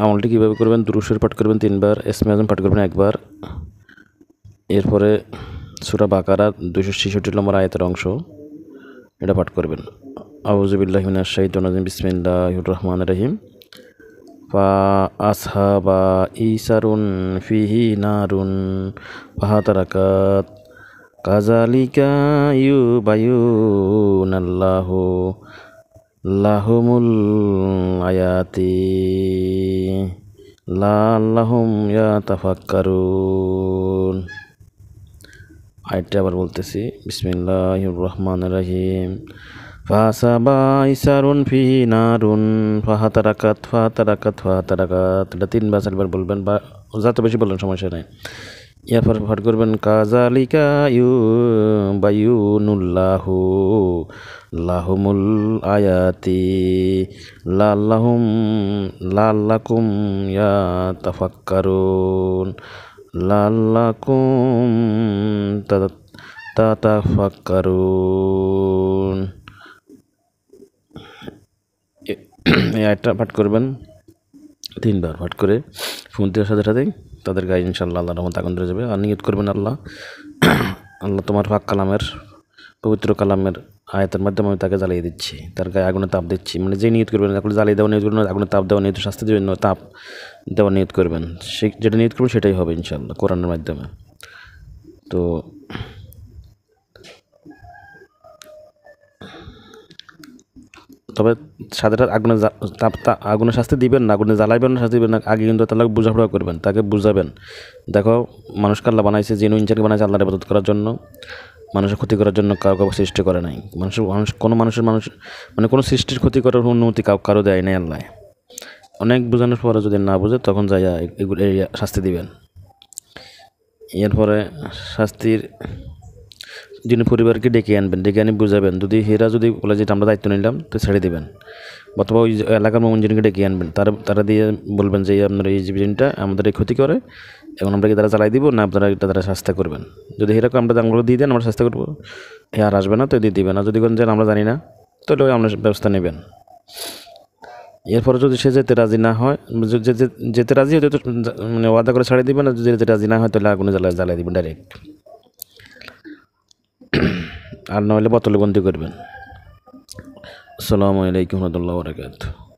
আমলটি কীভাবে করবেন? দুরূদ শরীফ পাঠ করবেন 3 বার, ইসমে আযম পাঠ করবেন 1 বার। এরপরে সূরা বাকারা 266 নম্বর আয়াতের অংশ এটা পাঠ করবেন। আউযু বিল্লাহি মিনাশ শাইতানির রাজিম, বিসমিল্লাহির রহমানির রহিম। ফা আসহাবা ইসারুন ফিহি নারুন ফাহাতারাকাত কাযালিকা ইউবায়্যিনুল্লাহু লাহুমুল আয়াতি লাআল্লাহুম ইয়াতাফাক্কারুন। আয়াতটা আবার বলতেছি, বিসমিল্লাহির রহমানির রহিম। ফাসাবা ইসারুন ফিহি নারুন ফাহাতারাকাত ফাহাতারাকাত ফাহাতারাকাত। এটা 3 বার 4 বার বলবেন, বা যত বেশি বলবেন সমস্যা নাই। এরপর পাঠ করবেন কাযালিকা ইউবায়্যিনুল্লাহু লাহুমুল আয়াতি লাআল্লাকুম ইয়াতাফাক্কারুন লাআল্লাকুম তাতাফাক্কারুন। এই আয়াতটা পাঠ করবেন 3 বার। পাঠ করে ফোন দেওয়ার সাথে সাথেই তাদের গায়ে ইনশাআল্লাহ আল্লাহর রহমতে আগুন ধরে যাবে। আর নিয়ত করবেন, আল্লাহ তোমার পাক কালামের, পবিত্র কালামের আয়াতের মাধ্যমে আমি তাকে জ্বালিয়ে দিচ্ছি, তার গায়ে আগুনে তাপ দিচ্ছি। মানে যে নিয়ত করবেন, তাকে জ্বালিয়ে দেওয়া নিয়ত করবেন, আগুনে তাপ দেওয়া নিয়ত, শাস্তি দেবেন, তাপ দেওয়া নিয়ত করবেন। সে যেটা নিয়ত করবেন সেটাই হবে ইনশাআল্লাহ কোরআনের মাধ্যমে। তো তবে সাথে আগুনে শাস্তি দিবেন না, আগুনে জ্বালাইবেন না, শাস্তি দিবেন না, আগে কিন্তু তাকে বোঝাপড়া করবেন, তাকে বুঝাবেন। দেখো, মানুষকে আল্লাহ বানাইছে, জিনু ইনসানকে বানাইছে আল্লাহর ইবাদত করার জন্য, মানুষের ক্ষতি করার জন্য কাউকে সৃষ্টি করে নাই। কোনো সৃষ্টির ক্ষতি করার অনুমতি কারো দেয় নাই আল্লাহ। অনেক বোঝানোর পরে যদি না বোঝে, তখন যাইয়া এগুলো শাস্তি দিবেন। এরপরে শাস্তির যিনি পরিবারকে ডেকে আনবেন, ডেকে আনি বুঝাবেন। যদি বলে যে আমরা দায়িত্ব নিলাম, তো ছেড়ে দেবেন। অথবা ওই এলাকার মোমিনকে ডেকে আনবেন, তারা দিয়ে বলবেন যে আপনার এই জিনটা আমাদের এই ক্ষতি করে, এখন আমরা কি তারা জ্বালাই দিব না আপনারা এটা তারা শাস্তি করবেন। যদি এরকম আমরা দামগুলো দিয়ে দেন, আমরা শাস্তি করবো, আর আসবে না তো দিয়ে দিবেন। আর যদি কোন যেন আমরা জানি না, তাহলে আমরা ব্যবস্থা নেবেন। এরপরে যদি সে যেতে রাজি না হয়, যেতে রাজি হতে তো মানে ওয়াদা করে ছাড়িয়ে দিবেন। আর যদি যেতে রাজি না হয়, তাহলে আগুনে জ্বালাই দিবেন ডাইরেক্ট। আর নইলে বোতলে বন্দি করবেন। আসসালামু আলাইকুম ওয়া রাহমাতুল্লাহি ওয়া বারাকাতুহু।